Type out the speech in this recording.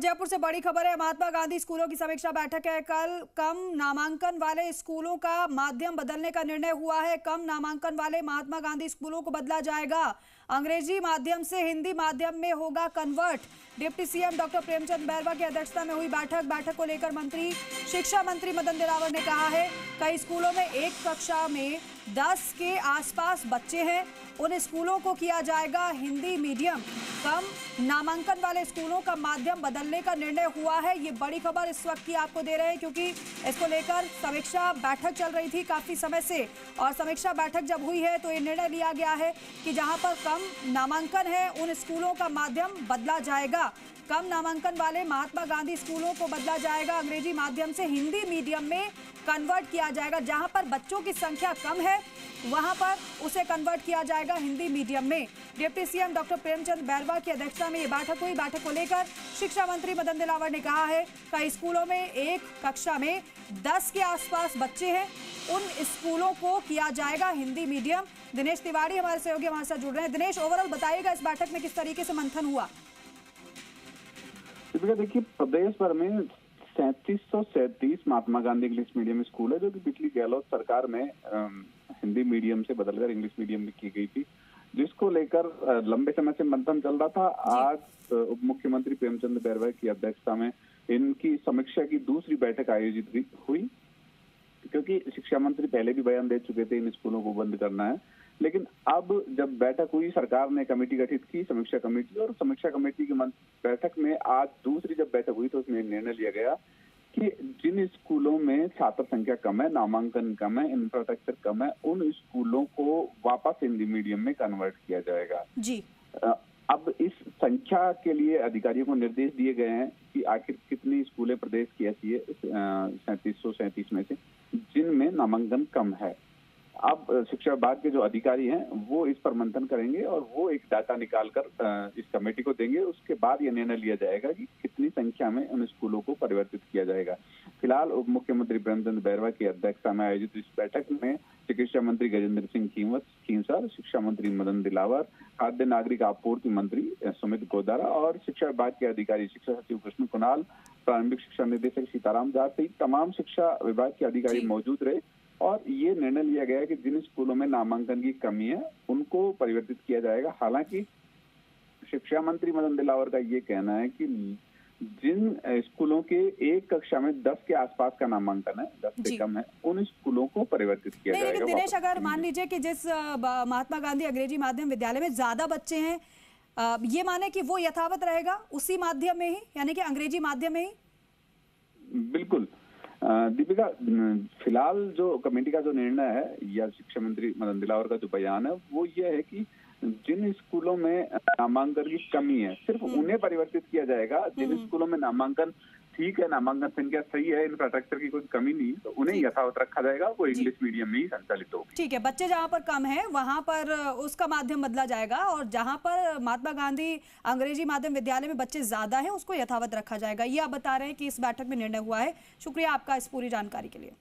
जयपुर से बड़ी खबर है। महात्मा गांधी स्कूलों की समीक्षा बैठक है कल। कम नामांकन वाले स्कूलों का माध्यम बदलने का निर्णय हुआ है। कम नामांकन वाले महात्मा गांधी स्कूलों को बदला जाएगा। अंग्रेजी माध्यम से हिंदी माध्यम में होगा convert. Deputy CM doctor Premchand Bairwa की अध्यक्षता में हुई बैठक को लेकर शिक्षा मंत्री मदन दिलावर ने कहा है कई स्कूलों में एक कक्षा में 10 के आसपास बच्चे हैं, उन स्कूलों को किया जाएगा हिंदी मीडियम। कम नामांकन वाले स्कूलों का माध्यम बदलने का निर्णय हुआ है। ये बड़ी खबर इस वक्त की आपको दे रहे हैं क्योंकि इसको लेकर समीक्षा बैठक चल रही थी काफी समय से, और समीक्षा बैठक जब हुई है तो ये निर्णय लिया गया है कि जहां पर कम नामांकन है उन स्कूलों का माध्यम बदला जाएगा। कम नामांकन वाले महात्मा गांधी स्कूलों को बदला जाएगा, अंग्रेजी माध्यम से हिंदी मीडियम में कन्वर्ट किया जाएगा। जहां पर बच्चों की संख्या कम है वहां पर उसे कन्वर्ट किया जाएगा हिंदी मीडियम में। Deputy CM doctor Premchand Bairwa की अध्यक्षता में ये बैठक हुई। बैठक को लेकर शिक्षा मंत्री मदन दिलावर ने कहा है कई स्कूलों में एक कक्षा में 10 के आसपास बच्चे हैं, उन स्कूलों को किया जाएगा हिंदी मीडियम। दिनेश तिवारी हमारे सहयोगी हमारे साथ जुड़ रहे हैं। दिनेश, ओवरऑल बताइएगा इस बैठक में किस तरीके से मंथन हुआ? देखिए, प्रदेश भर में 3737 Mahatma Gandhi English medium school है जो कि पिछली गहलोत सरकार में हिंदी मीडियम से बदलकर इंग्लिश मीडियम में की गई थी, जिसको लेकर लंबे समय से मंथन चल रहा था। आज उप मुख्यमंत्री प्रेमचंद बैरवा की अध्यक्षता में इनकी समीक्षा की दूसरी बैठक आयोजित हुई, क्योंकि शिक्षा मंत्री पहले भी बयान दे चुके थे इन स्कूलों को बंद करना है। लेकिन अब जब बैठक हुई, सरकार ने कमेटी गठित की, समीक्षा कमेटी, और समीक्षा कमेटी की बैठक में आज दूसरी जब बैठक हुई तो उसमें निर्णय लिया गया कि जिन स्कूलों में छात्र संख्या कम है, नामांकन कम है, इंफ्रास्ट्रक्चर कम है, उन स्कूलों को वापस हिंदी मीडियम में कन्वर्ट किया जाएगा जी। अब इस संख्या के लिए अधिकारियों को निर्देश दिए गए हैं कि आखिर कितनी स्कूलें प्रदेश की ऐसी है 3737 में से जिनमें नामांकन कम है। अब शिक्षा विभाग के जो अधिकारी हैं वो इस पर मंथन करेंगे और वो एक डाटा निकालकर इस कमेटी को देंगे। उसके बाद यह निर्णय लिया जाएगा कि कितनी संख्या में उन स्कूलों को परिवर्तित किया जाएगा। फिलहाल उप मुख्यमंत्री प्रेमचंद बैरवा की अध्यक्षता में आयोजित इस बैठक में चिकित्सा मंत्री गजेंद्र सिंह खींवसर, शिक्षा मंत्री मदन दिलावर, खाद्य नागरिक आपूर्ति मंत्री सुमित गोदारा और शिक्षा विभाग के अधिकारी शिक्षा सचिव कृष्ण कुणाल, प्रारंभिक शिक्षा निदेशक सीताराम दास सहित तमाम शिक्षा विभाग के अधिकारी मौजूद रहे। और ये निर्णय लिया गया कि जिन स्कूलों में नामांकन की कमी है उनको परिवर्तित किया जाएगा। हालांकि शिक्षा मंत्री मदन दिलावर का ये कहना है कि जिन स्कूलों के एक कक्षा में 10 के आसपास का नामांकन है, 10 से कम है, उन स्कूलों को परिवर्तित किया जाएगा। लेकिन दिनेश, अगर मान लीजिए कि जिस महात्मा गांधी अंग्रेजी माध्यम विद्यालय में ज्यादा बच्चे हैं, ये माने कि वो यथावत रहेगा उसी माध्यम में ही, यानी कि अंग्रेजी माध्यम में ही? बिल्कुल दीपिका, फिलहाल जो कमेटी का जो निर्णय है या शिक्षा मंत्री मदन दिलावर का जो बयान है वो ये है कि जिन स्कूलों में नामांकन की कमी है सिर्फ उन्हें परिवर्तित किया जाएगा। जिन स्कूलों में नामांकन ठीक है, नामांकन संख्या सही है, इंफ्रास्ट्रक्चर की कोई कमी नहीं, तो उन्हें यथावत रखा जाएगा, वो इंग्लिश मीडियम में ही संचालित होगी। ठीक है, बच्चे जहां पर कम है वहां पर उसका माध्यम बदला जाएगा, और जहां पर महात्मा गांधी अंग्रेजी माध्यम विद्यालय में बच्चे ज्यादा हैं उसको यथावत रखा जाएगा। ये आप बता रहे हैं कि इस बैठक में निर्णय हुआ है। शुक्रिया आपका इस पूरी जानकारी के लिए।